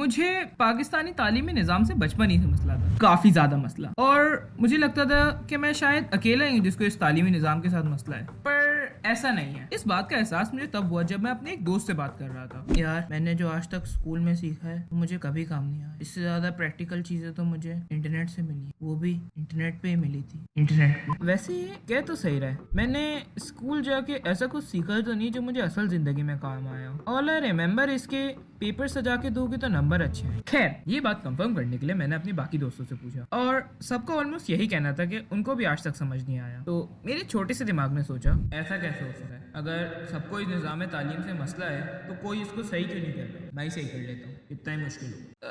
مجھے پاکستانی تعلیمی نظام سے بچپن ہی سے مسئلہ تھا، کافی زیادہ مسئلہ، اور مجھے لگتا تھا کہ میں شاید اکیلا ہی ہوں جس کو اس تعلیمی نظام کے ساتھ مسئلہ ہے، پر ایسا نہیں ہے۔ اس بات کا احساس مجھے تب ہوا جب میں اپنے ایک دوست سے بات کر رہا تھا۔ یار میں نے جو آج تک اسکول میں سیکھا ہے وہ مجھے کبھی کام نہیں آیا، اس سے زیادہ پریکٹیکل چیزیں تو مجھے انٹرنیٹ سے ملی، وہ بھی انٹرنیٹ پہ ہی ملی تھی۔ انٹرنیٹ پہ ویسے یہ کہہ تو صحیح رہا ہے، میں نے اسکول جا کے ایسا کچھ سیکھا تو نہیں جو مجھے اصل زندگی میں کام آیا ہو۔ آل آئی ریمبر اس کے پیپر سجا کے دو گے تو نمبر اچھے ہیں۔ خیر یہ بات کنفرم کرنے کے لیے میں نے اپنی باقی دوستوں سے پوچھا، اور سب کا آلموسٹ یہی کہنا تھا کہ ان کو بھی آج تک سمجھ نہیں آیا۔ تو میرے چھوٹے سے دماغ میں سوچا ایسا کیسے ہو سکتا ہے؟ اگر سب کو اس نظام تعلیم سے مسئلہ ہے تو کوئی اس کو صحیح کیوں نہیں کر رہا؟ میں ہی صحیح کر لیتا ہوں، اتنا ہی مشکل ہو۔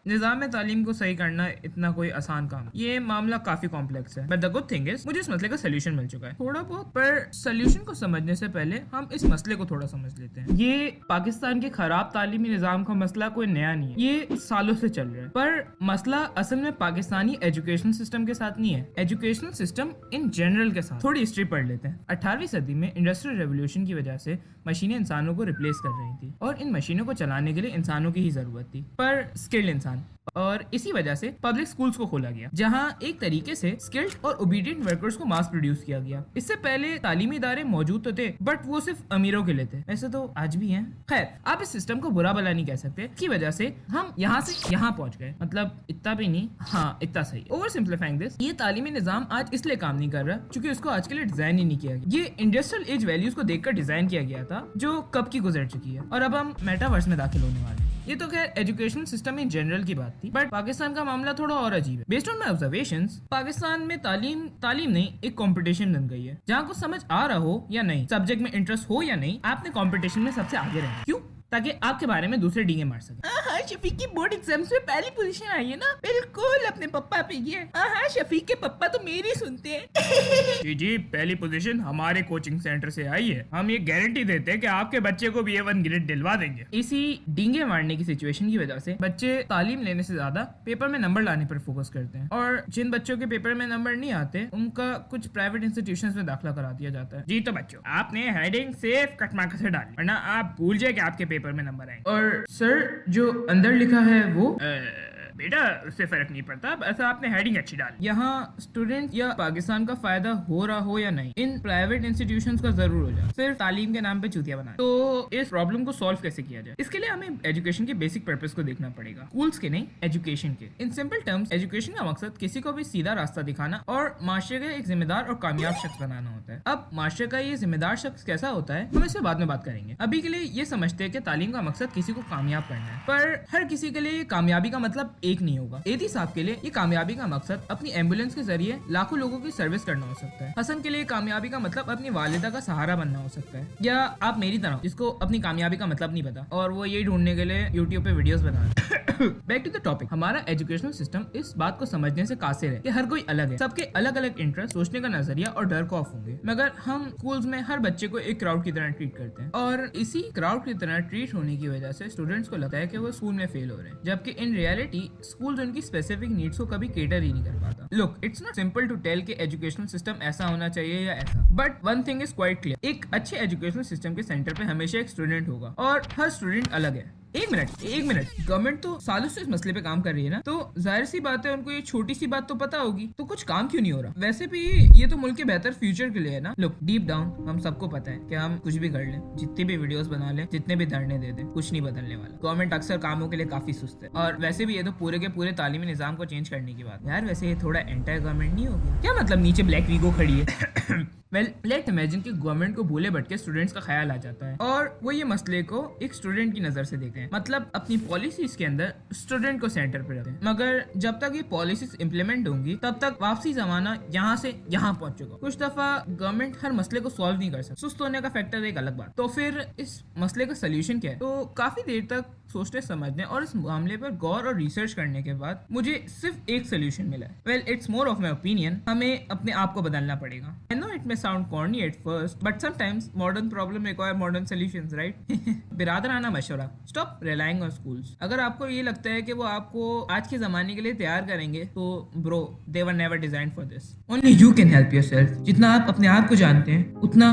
نظام تعلیم کو صحیح کرنا اتنا کوئی آسان کام، یہ معاملہ کافی کمپلیکس ہے، but the good thing is مجھے اس مسئلے کا سولوشن مل چکا ہے تھوڑا بہت۔ پر سولوشن کو سمجھنے سے پہلے ہم اس مسئلے کو تھوڑا سمجھ لیتے ہیں۔ یہ پاکستان کے خراب تعلیمی نظام کا مسئلہ کوئی نیا نہیں ہے، یہ سالوں سے چل رہا ہے، پر مسئلہ اصل میں پاکستانی ایجوکیشن سسٹم کے ساتھ نہیں ہے، ایجوکیشنل سسٹم ان جنرل کے ساتھ۔ تھوڑی ہسٹری پڑھ لیتے ہیں۔ 18ویں صدی میں انڈسٹریل ریولوشن کی وجہ سے مشینیں انسانوں کو ریپلیس کر رہی تھی، اور ان مشینوں کو چلانے کے لیے انسانوں کی ہی ضرورت تھی، پر اسکلڈ انسان، اور اسی وجہ سے پبلک سکولز کو کھولا گیا جہاں ایک طریقے سے اسکلڈ اور اوبیڈینٹ ورکرز کو ماس پروڈیوس کیا گیا۔ اس سے پہلے تعلیمی ادارے موجود تو تھے بٹ وہ صرف امیروں کے لیے تھے، ایسے تو آج بھی ہیں۔ خیر آپ اس سسٹم کو برا بلا نہیں کہہ سکتے، اس کی وجہ سے ہم یہاں سے یہاں پہنچ گئے، مطلب اتنا بھی نہیں، ہاں اتنا صحیح۔ اوور سمپلیفائنگ دس، یہ تعلیمی نظام آج اس لیے کام نہیں کر رہا کیونکہ اس کو آج کے لیے ڈیزائن ہی نہیں کیا گیا۔ یہ انڈسٹریل ایج ویلیوز کو دیکھ کر ڈیزائن کیا گیا تھا جو کب کی گزر چکی ہے، اور اب ہم میٹاورس میں داخل ہونے والے ہیں۔ یہ تو خیر ایجوکیشن سسٹم ان جنرل کی بات تھی، بٹ پاکستان کا معاملہ تھوڑا اور عجیب ہے۔ Based on my observations Pakistan میں تعلیم نہیں ایک کمپٹیشن بن گئی ہے، جہاں کو سمجھ آ رہا ہو یا نہیں، سبجیکٹ میں انٹرسٹ ہو یا نہیں، آپ نے کمپٹیشن میں سب سے آگے رہنا۔ کیوں؟ تاکہ آپ کے بارے میں دوسرے ڈینگے مار سکیں۔ ہاں شفیق کی بورڈ ایگزامس میں پہلی پوزیشن آئی ہے نا، بالکل اپنے پپا پہ یہ۔ ہاں شفیق کے پپا تو میری سنتے ہیں۔ جی پہلی پوزیشن ہمارے کوچنگ سینٹر سے آئی ہے، ہم یہ گارنٹی دیتے ہیں کہ آپ کے بچے کو بھی A1 گریڈ دلوا دیں گے۔ اسی ڈینگے مارنے کی سچویشن کی وجہ سے بچے تعلیم لینے سے زیادہ پیپر میں نمبر لانے پر فوکس کرتے ہیں، اور جن بچوں کے پیپر میں نمبر نہیں آتے ان کا کچھ پرائیویٹ انسٹیٹیوشنز میں داخلہ کرا دیا جاتا ہے۔ جی تو بچوں آپ نے ہیڈنگ سیف کٹ مارکر سے ڈالی ورنہ آپ بھول جائے کہ آپ کے پیپر میں نمبر آئیں۔ اور سر جو اندر لکھا ہے وہ بیٹا اس سے فرق نہیں پڑتا، بس آپ نے ہیڈنگ اچھی ڈالی۔ یہاں اسٹوڈنٹ یا پاکستان کا فائدہ ہو رہا ہو یا نہیں، ان پرائیویٹ انسٹیٹیوشنز کا ضرور ہو جائے، صرف تعلیم کے نام پہ چوتیا بنا۔ تو اس پرابلم کو سالو کیسے کیا جائے؟ اس کے لیے ہمیں ایجوکیشن کے بیسک پرپس کو دیکھنا پڑے گا، اسکولس کے نہیں، ایجوکیشن کے۔ ان سمپل ٹرمز ایجوکیشن کا مقصد کسی کو بھی سیدھا راستہ دکھانا اور معاشرے کا ایک ذمہ دار اور کامیاب شخص بنانا ہوتا ہے۔ اب معاشرے کا یہ ذمہ دار شخص کیسا ہوتا ہے ہم اس سے بعد میں بات کریں گے، ابھی کے لیے یہ سمجھتے ہیں کہ تعلیم کا مقصد کسی کو کامیاب کرنا ہے، پر ہر کسی کے لیے کامیابی کا مطلب ایک نہیں ہوگا۔ صاحب کے لیے یہ کامیابی کا مقصد اپنی ایمبولینس کے ذریعے لاکھوں لوگوں کی سروس کرنا ہو سکتا ہے۔ حسن کے لیے کامیابی کا مطلب اپنی والدہ کا سہارا بننا ہو سکتا ہے، یا آپ میری طرح جس کو اپنی کامیابی کا مطلب نہیں پتا اور وہ یہی ڈھونڈنے کے لیے یوٹیوب پہ ویڈیوز بنا رہا ہے۔ بیک ٹو دا ٹاپک، ہمارا ایجوکیشنل سسٹم اس بات کو سمجھنے سے قاصر ہے کہ ہر کوئی الگ ہے، سب کے الگ الگ انٹرسٹ، سوچنے کا نظریہ اور ڈر خوف ہوں گے، مگر ہم اسکولز میں ہر بچے کو ایک کراؤڈ کی طرح ٹریٹ کرتے ہیں، اور اسی کراؤڈ کی طرح ٹریٹ ہونے کی وجہ سے اسٹوڈنٹس کو لگتا ہے کہ وہ اسکول میں فیل ہو رہے ہیں، جبکہ ان ریئلٹی اسکولز ان کی اسپیسیفک نیڈس کو کبھی کیٹر ہی نہیں کر پاتا۔ Look it's not simple to tell کہ ایجوکیشنل سسٹم ایسا ہونا چاہیے یا ایسا، but one thing is quite clear, ایک اچھے ایجوکیشنل سسٹم کے سینٹر پہ ہمیشہ ایک اسٹوڈنٹ ہوگا، اور ہر اسٹوڈنٹ الگ ہے۔ ایک منٹ گورنمنٹ تو سالوں سے اس مسئلے پہ کام کر رہی ہے نا، تو ظاہر سی بات ہے ان کو یہ چھوٹی سی بات تو پتا ہوگی، تو کچھ کام کیوں نہیں ہو رہا؟ ویسے بھی یہ تو ملک کے بہتر فیوچر کے لیے ہے نا۔ لک ڈیپ ڈاؤن ہم سب کو پتا ہے کہ ہم کچھ بھی کر لیں، جتنی بھی ویڈیوز بنا لیں، جتنے بھی دھرنے دے دیں، کچھ نہیں بدلنے والا۔ گورنمنٹ اکثر کاموں کے لیے کافی سست ہے، اور ویسے بھی یہ تو پورے کے پورے تعلیمی نظام کو چینج کرنے کی بات یار، ویسے یہ تھوڑا اینٹی گورنمنٹ نہیں ہوگی؟ کیا مطلب نیچے بلیک ویگو کھڑی ہے؟ ویل لیٹ امیجن کہ گورنمنٹ کو بھولے بھٹ کے اسٹوڈنٹس کا خیال آ جاتا ہے، اور وہ یہ مسئلے کو ایک اسٹوڈنٹ کی نظر سے دیکھتے ہیں، مطلب اپنی پالیسیز کے اندر اسٹوڈنٹ کو سینٹر پہ رکھتے ہیں۔ مگر جب تک یہ پالیسیز امپلیمنٹ ہوں گی تب تک واپسی زمانہ یہاں سے یہاں پہنچے گا۔ کچھ دفعہ گورنمنٹ ہر مسئلے کو سالو نہیں کر سکتا، سست ہونے کا فیکٹر ایک الگ بات۔ تو پھر اس مسئلے کا سولوشن کیا ہے؟ تو کافی دیر تک سوچنے سمجھنے اور اس معاملے پر غور اور ریسرچ کرنے کے بعد مجھے صرف ایک سولوشن ملا ہے۔ Well it's more of my opinion, ہمیں اپنے آپ کو بدلنا پڑے گا۔ I know it may sound corny at first, but sometimes modern problem require modern solutions, right? برادرانہ مشورہ، stop relying on schools۔ اگر آپ کو یہ لگتا ہے کہ وہ آپ کو آج کے زمانے کے لیے تیار کریں گے تو bro, they were never designed for this. Only you can help yourself۔ جتنا آپ اپنے آپ کو جانتے ہیں اتنا